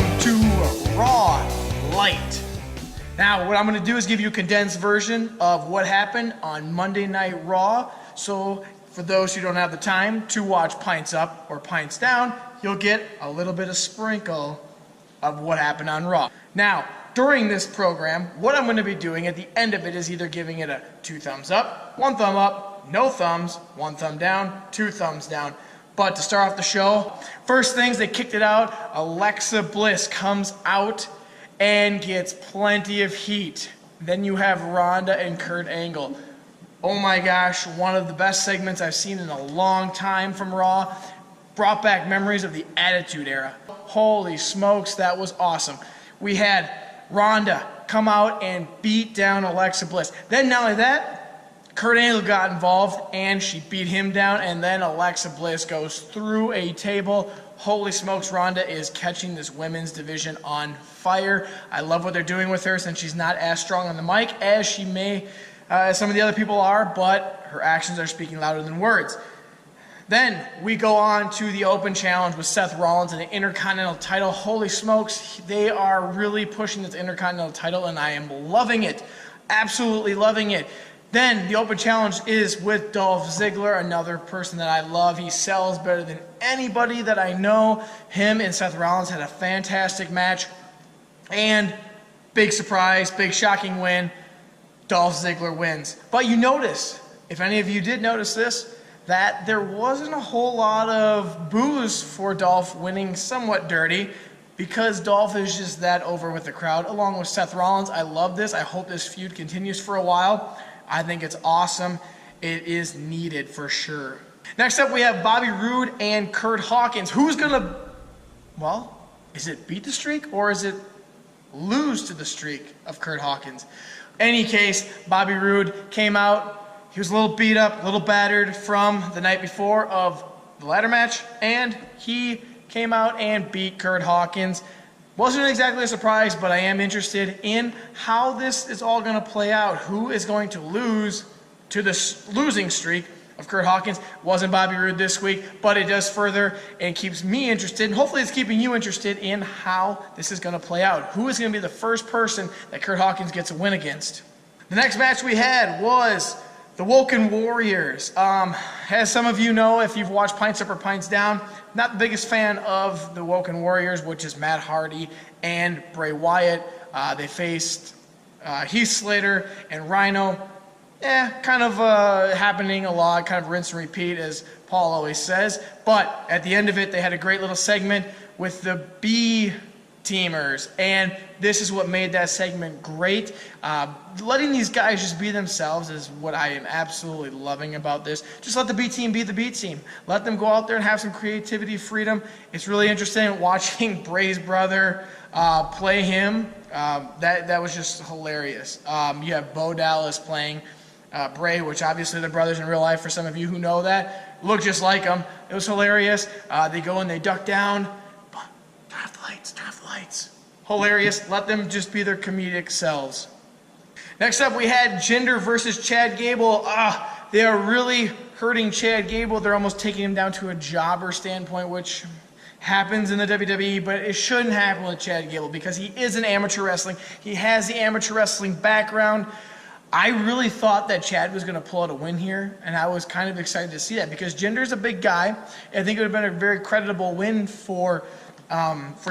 welcome to Raw LITE. Now, what I'm going to do is give you a condensed version of what happened on Monday Night Raw. So, for those who don't have the time to watch Pints Up or Pints Down, you'll get a little bit of sprinkle of what happened on Raw. Now, during this program, what I'm going to be doing at the end of it is either giving it a 2 thumbs up, 1 thumb up, no thumbs, 1 thumb down, 2 thumbs down. But to start off the show, first things, they kicked it out. Alexa Bliss comes out and gets plenty of heat. Then you have Ronda and Kurt Angle. Oh my gosh, one of the best segments I've seen in a long time from Raw. Brought back memories of the Attitude Era. Holy smokes, that was awesome. We had Ronda come out and beat down Alexa Bliss. Then not only that, Kurt Angle got involved and she beat him down, and then Alexa Bliss goes through a table. Holy smokes, Ronda is catching this women's division on fire. I love what they're doing with her since she's not as strong on the mic as she may, as some of the other people are, but her actions are speaking louder than words. Then we go on to the open challenge with Seth Rollins and the Intercontinental title. Holy smokes, they are really pushing this Intercontinental title, and I am loving it. Absolutely loving it. Then the open challenge is with Dolph Ziggler, another person that I love. He sells better than anybody that I know. Him and Seth Rollins had a fantastic match. And big surprise, big shocking win, Dolph Ziggler wins. But you notice, if any of you did notice this, that there wasn't a whole lot of boos for Dolph winning somewhat dirty, because Dolph is just that over with the crowd, along with Seth Rollins. I love this. I hope this feud continues for a while. I think it's awesome. It is needed for sure. Next up, we have Bobby Roode and Curt Hawkins. Who's going to, well, is it beat the streak or is it lose to the streak of Curt Hawkins? Any case, Bobby Roode came out. He was a little beat up, a little battered from the night before of the ladder match, and he came out and beat Curt Hawkins. Wasn't exactly a surprise, but I am interested in how this is all going to play out. Who is going to lose to this losing streak of Curt Hawkins? Wasn't Bobby Roode this week, but it does further and keeps me interested, and hopefully it's keeping you interested in how this is going to play out. Who is going to be the first person that Curt Hawkins gets a win against? The next match we had was the Woken Warriors. As some of you know, if you've watched Pints Up or Pints Down, not the biggest fan of the Woken Warriors, which is Matt Hardy and Bray Wyatt. They faced Heath Slater and Rhino. Kind of happening a lot, kind of rinse and repeat, as Paul always says. But at the end of it, they had a great little segment with the B-teamers, and this is what made that segment great. Letting these guys just be themselves is what I am absolutely loving about this. Just let the B team be the B team. Let them go out there and have some creativity, freedom. It's really interesting watching Bray's brother play him. That was just hilarious. You have Bo Dallas playing Bray, which obviously they're brothers in real life for some of you who know that. Look just like them. It was hilarious. They go and they duck down. But turn off the lights, turn off the lights. Hilarious. Let them just be their comedic selves. Next up, we had Jinder versus Chad Gable. They are really hurting Chad Gable. They're almost taking him down to a jobber standpoint, which happens in the WWE, but it shouldn't happen with Chad Gable because he is in amateur wrestling. He has the amateur wrestling background. I really thought that Chad was going to pull out a win here, and I was kind of excited to see that because Jinder's a big guy. I think it would have been a very creditable win for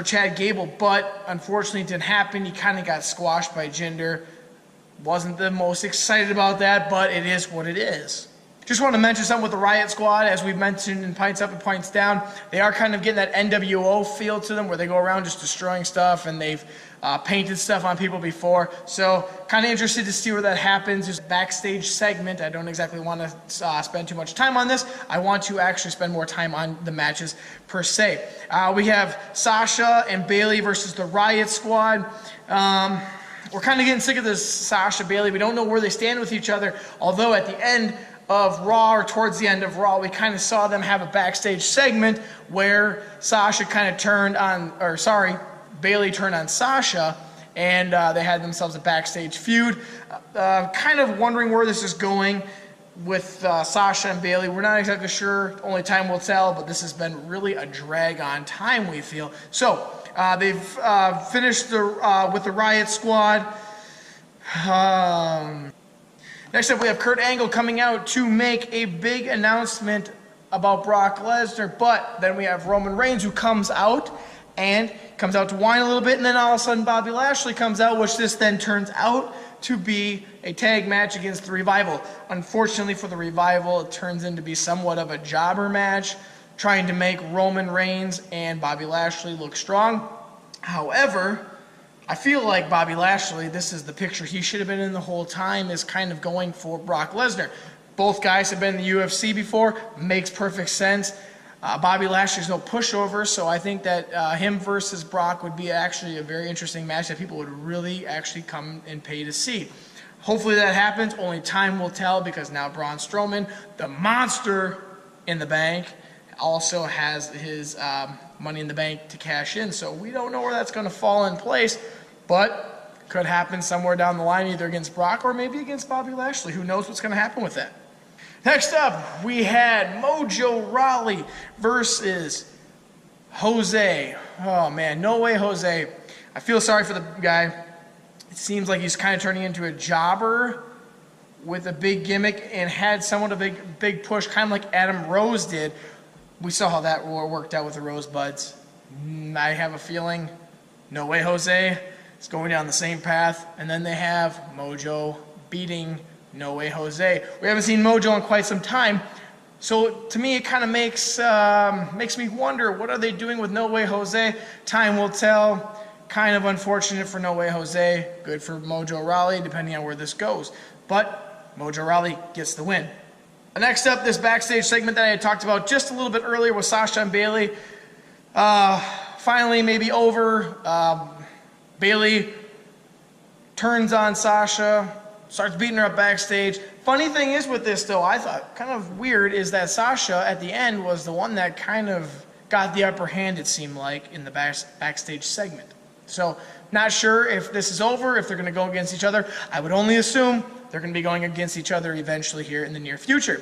Chad Gable, but unfortunately it didn't happen. He kind of got squashed by Jinder. Wasn't the most excited about that, but it is what it is. Just want to mention something with the Riot Squad. As we've mentioned in Pints Up and Pints Down, they are kind of getting that NWO feel to them where they go around just destroying stuff, and they've painted stuff on people before. So kind of interested to see where that happens. There's a backstage segment. I don't exactly want to spend too much time on this. I want to actually spend more time on the matches per se. We have Sasha and Bayley versus the Riot Squad. We're kind of getting sick of this Sasha Bayley. We don't know where they stand with each other, although at the end of Raw, or towards the end of Raw, we kind of saw them have a backstage segment where Sasha kind of turned on, or sorry, Bayley turned on Sasha, and they had themselves a backstage feud. Kind of wondering where this is going with Sasha and Bayley. We're not exactly sure. Only time will tell, but this has been really a drag on time, we feel. So They've finished with the Riot Squad. Next up, we have Kurt Angle coming out to make a big announcement about Brock Lesnar, but then we have Roman Reigns who comes out to whine a little bit, and then all of a sudden Bobby Lashley comes out, which this then turns out to be a tag match against the Revival. Unfortunately for the Revival, it turns into be somewhat of a jobber match, trying to make Roman Reigns and Bobby Lashley look strong. However, I feel like Bobby Lashley, this is the picture he should have been in the whole time, is kind of going for Brock Lesnar. Both guys have been in the UFC before, makes perfect sense. Bobby Lashley's no pushover, so I think that him versus Brock would be actually a very interesting match that people would really actually come and pay to see. Hopefully that happens. Only time will tell, because now Braun Strowman, the monster in the bank, also has his Money in the Bank to cash in. So we don't know where that's going to fall in place, but could happen somewhere down the line, either against Brock or maybe against Bobby Lashley. Who knows what's going to happen with that? Next up, we had Mojo Rawley versus Jose. Oh man, no way Jose. I feel sorry for the guy. It seems like he's kind of turning into a jobber with a big gimmick and had somewhat of a big push, kind of like Adam Rose did. We saw how that worked out with the Rosebuds. I have a feeling No Way Jose is going down the same path, and then they have Mojo beating No Way Jose. We haven't seen Mojo in quite some time, so to me it kind of makes me wonder, what are they doing with No Way Jose? Time will tell. Kind of unfortunate for No Way Jose. Good for Mojo Rawley, depending on where this goes. But Mojo Rawley gets the win. Next up, this backstage segment that I had talked about just a little bit earlier with Sasha and Bayley. Finally, maybe over. Bayley turns on Sasha, starts beating her up backstage. Funny thing is with this, though, I thought kind of weird, is that Sasha at the end was the one that kind of got the upper hand, it seemed like, in the backstage segment. So, not sure if this is over, if they're going to go against each other. I would only assume they're going to be going against each other eventually here in the near future.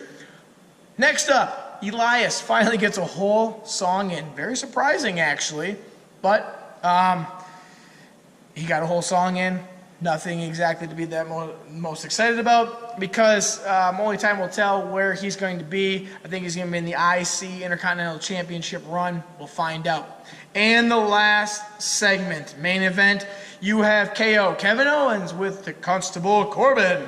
Next up, Elias finally gets a whole song in. Very surprising, actually. But he got a whole song in. Nothing exactly to be that most excited about, because only time will tell where he's going to be. I think he's going to be in the IC Intercontinental Championship run. We'll find out. And the last segment, main event, you have KO, Kevin Owens with the Constable Corbin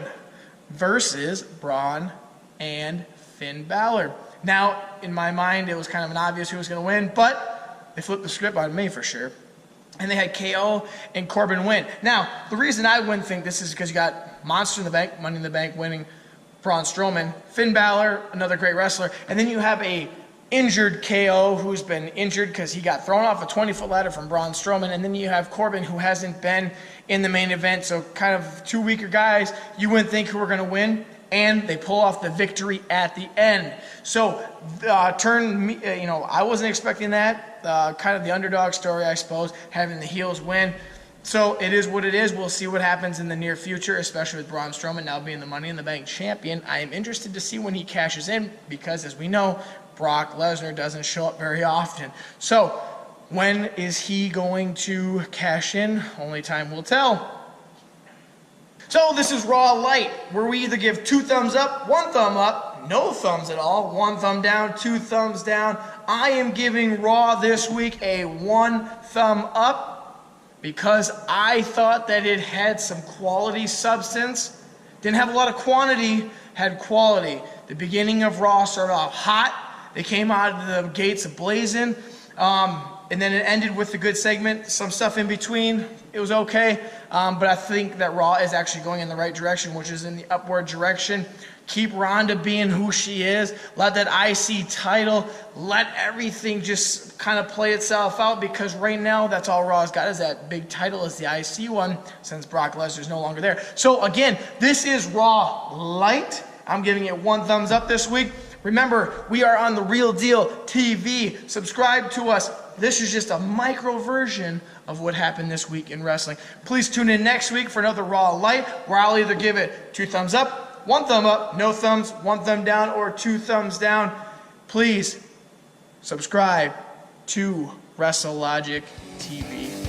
versus Braun and Finn Balor. Now, in my mind, it was kind of an obvious who was going to win, but they flipped the script on me for sure. And they had KO and Corbin win. Now, the reason I wouldn't think this is because you got Monster in the Bank, Money in the Bank winning Braun Strowman, Finn Balor, another great wrestler, and then you have a injured KO who's been injured because he got thrown off a 20-foot ladder from Braun Strowman, and then you have Corbin who hasn't been in the main event, so kind of two weaker guys you wouldn't think who were going to win, and they pull off the victory at the end. So I wasn't expecting that. Kind of the underdog story, I suppose, having the heels win. So it is what it is. We'll see what happens in the near future, especially with Braun Strowman now being the Money in the Bank champion. I am interested to see when he cashes in, because as we know, Brock Lesnar doesn't show up very often. So when is he going to cash in? Only time will tell. So this is Raw LITE, where we either give 2 thumbs up, 1 thumb up, no thumbs at all, 1 thumb down, 2 thumbs down. I am giving Raw this week a 1 thumb up because I thought that it had some quality substance. Didn't have a lot of quantity, had quality. The beginning of Raw started off hot. They came out of the gates blazing, and then it ended with a good segment. Some stuff in between, it was okay, but I think that Raw is actually going in the right direction, which is in the upward direction. Keep Ronda being who she is. Let that IC title, let everything just kind of play itself out, because right now that's all Raw's got is that big title, is the IC one, since Brock Lesnar's no longer there. So again, this is Raw LITE. I'm giving it 1 thumbs up this week. Remember, we are on the Real Deal TV. Subscribe to us. This is just a micro version of what happened this week in wrestling. Please tune in next week for another Raw LITE, where I'll either give it 2 thumbs up, 1 thumb up, no thumbs, 1 thumb down, or 2 thumbs down. Please subscribe to WretleLogic TV.